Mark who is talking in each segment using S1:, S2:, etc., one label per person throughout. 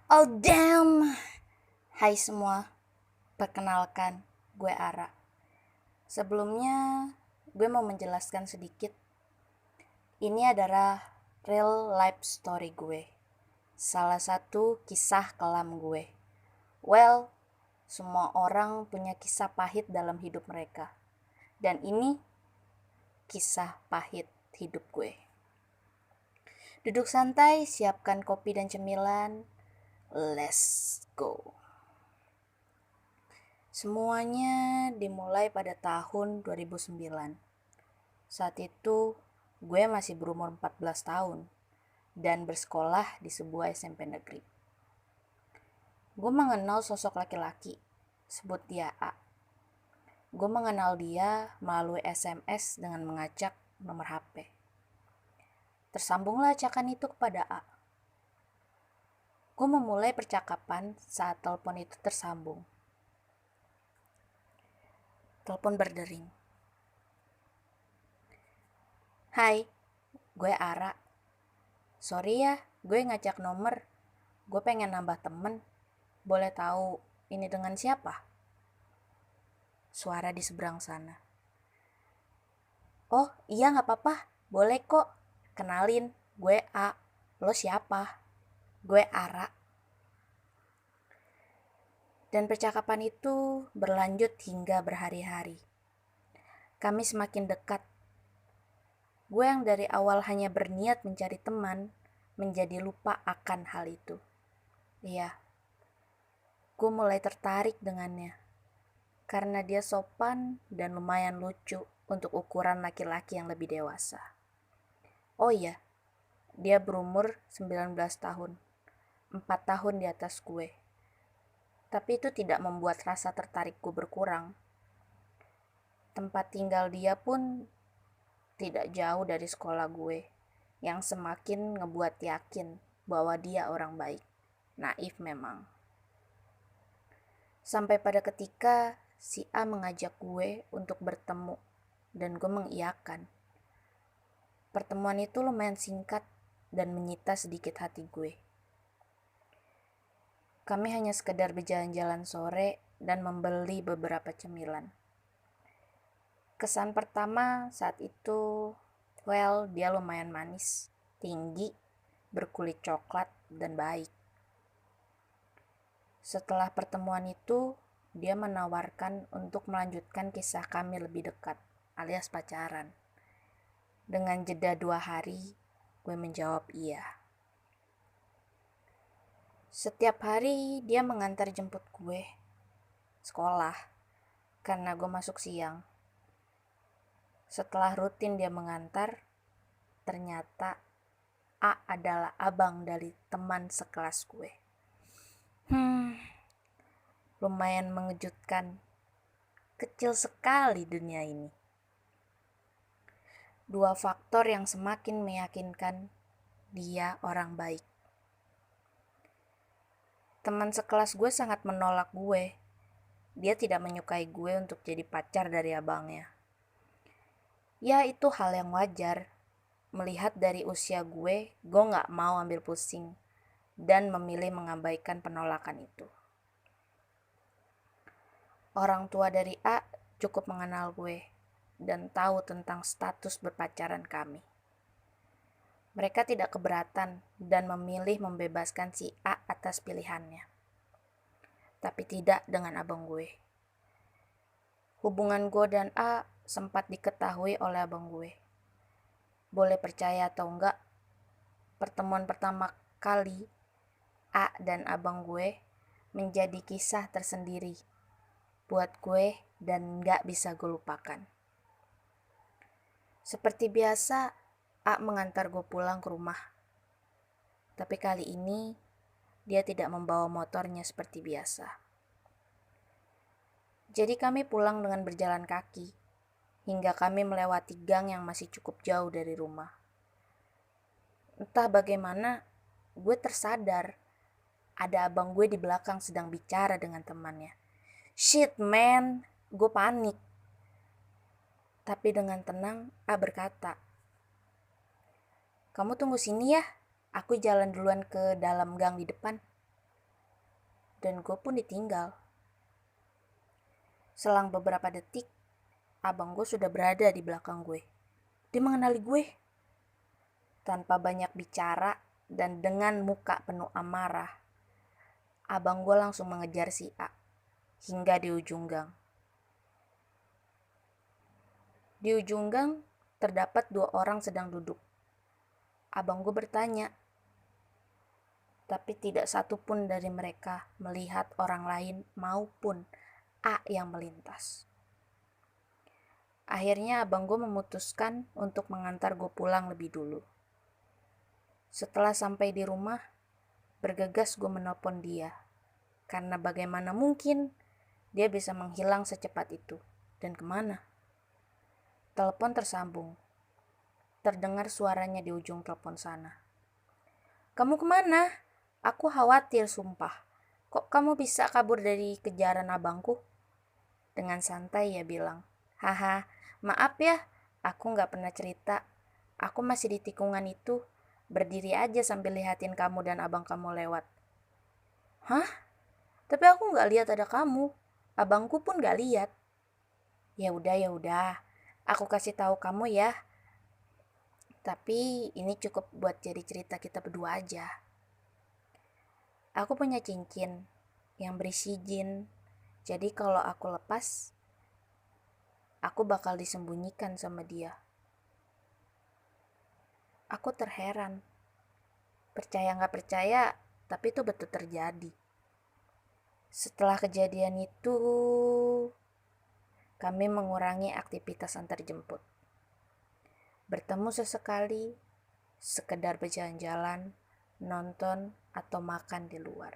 S1: Oh damn. Hai semua, perkenalkan gue Ara. Sebelumnya gue mau menjelaskan sedikit. Ini adalah real life story gue. Salah satu kisah kelam gue. Well, semua orang punya kisah pahit dalam hidup mereka. Dan ini kisah pahit hidup gue. Duduk santai, siapkan kopi dan cemilan. Let's go. Semuanya dimulai pada tahun 2009. Saat itu gue masih berumur 14 tahun dan bersekolah di sebuah SMP negeri. Gue mengenal sosok laki-laki, sebut dia A. Gue mengenal dia melalui SMS dengan mengacak nomor HP. Tersambunglah acakan itu kepada A. Gue memulai percakapan saat telepon itu tersambung. Telepon berdering. Hai, gue Ara. Sorry ya, gue ngajak nomor. Gue pengen nambah temen. Boleh tahu ini dengan siapa? Suara di seberang sana. Oh iya gak apa-apa, boleh kok. Kenalin, gue A. Lo siapa? Gue Ara. Dan percakapan itu berlanjut hingga berhari-hari. Kami semakin dekat. Gue yang dari awal hanya berniat mencari teman, menjadi lupa akan hal itu. Iya, gue mulai tertarik dengannya. Karena dia sopan dan lumayan lucu untuk ukuran laki-laki yang lebih dewasa. Oh iya, dia berumur 19 tahun, 4 tahun di atas gue. Tapi itu tidak membuat rasa tertarikku berkurang. Tempat tinggal dia pun tidak jauh dari sekolah gue, yang semakin ngebuat yakin bahwa dia orang baik. Naif memang. Sampai pada ketika si A mengajak gue untuk bertemu dan gue mengiyakan. Pertemuan itu lumayan singkat dan menyita sedikit hati gue. Kami hanya sekedar berjalan-jalan sore dan membeli beberapa cemilan. Kesan pertama saat itu, well, dia lumayan manis, tinggi, berkulit coklat, dan baik. Setelah pertemuan itu, dia menawarkan untuk melanjutkan kisah kami lebih dekat, alias pacaran. Dengan jeda 2 hari, gue menjawab iya. Setiap hari dia mengantar jemput gue sekolah karena gue masuk siang. Setelah rutin dia mengantar, ternyata A adalah abang dari teman sekelas gue. Lumayan mengejutkan. Kecil sekali dunia ini. Dua faktor yang semakin meyakinkan dia orang baik. Teman sekelas gue sangat menolak gue. Dia tidak menyukai gue untuk jadi pacar dari abangnya. Ya itu hal yang wajar. Melihat dari usia gue gak mau ambil pusing dan memilih mengabaikan penolakan itu. Orang tua dari A cukup mengenal gue dan tahu tentang status berpacaran kami. Mereka tidak keberatan dan memilih membebaskan si A atas pilihannya. Tapi tidak dengan abang gue. Hubungan gue dan A sempat diketahui oleh abang gue. Boleh percaya atau enggak, pertemuan pertama kali A dan abang gue menjadi kisah tersendiri buat gue dan gak bisa gue lupakan. Seperti biasa, A mengantar gue pulang ke rumah. Tapi kali ini, dia tidak membawa motornya seperti biasa. Jadi kami pulang dengan berjalan kaki, hingga kami melewati gang yang masih cukup jauh dari rumah. Entah bagaimana, gue tersadar ada abang gue di belakang sedang bicara dengan temannya. Shit man, gue panik. Tapi dengan tenang, A berkata, "Kamu tunggu sini ya, aku jalan duluan ke dalam gang di depan." dan gue pun ditinggal. Selang beberapa detik, abang gue sudah berada di belakang gue. Dia mengenali gue. Tanpa banyak bicara dan dengan muka penuh amarah, abang gue langsung mengejar si A hingga di ujung gang. Di ujung gang terdapat 2 orang sedang duduk. Abang gue bertanya, tapi tidak satu pun dari mereka melihat orang lain maupun A yang melintas. Akhirnya abang gue memutuskan untuk mengantar gue pulang lebih dulu. Setelah sampai di rumah, bergegas gue menelpon dia. Karena bagaimana mungkin dia bisa menghilang secepat itu. Dan kemana? Telepon tersambung. Terdengar suaranya di ujung telepon sana. Kamu kemana? Aku khawatir sumpah. Kok kamu bisa kabur dari kejaran abangku? Dengan santai ia bilang. Haha, maaf ya, aku gak pernah cerita. Aku masih di tikungan itu, berdiri aja sambil lihatin kamu dan abang kamu lewat. Hah? Tapi aku gak lihat ada kamu. Abangku pun gak lihat. Ya udah. Aku kasih tahu kamu ya. Tapi ini cukup buat jadi cerita kita berdua aja. Aku punya cincin yang berisi jin. Jadi kalau aku lepas, aku bakal disembunyikan sama dia. Aku terheran. Percaya gak percaya, tapi itu betul terjadi. Setelah kejadian itu, kami mengurangi aktivitas antar jemput. Bertemu sesekali, sekedar berjalan-jalan, nonton, atau makan di luar.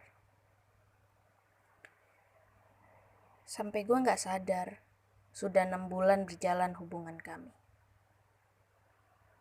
S1: Sampai gue gak sadar, sudah 6 bulan berjalan hubungan kami.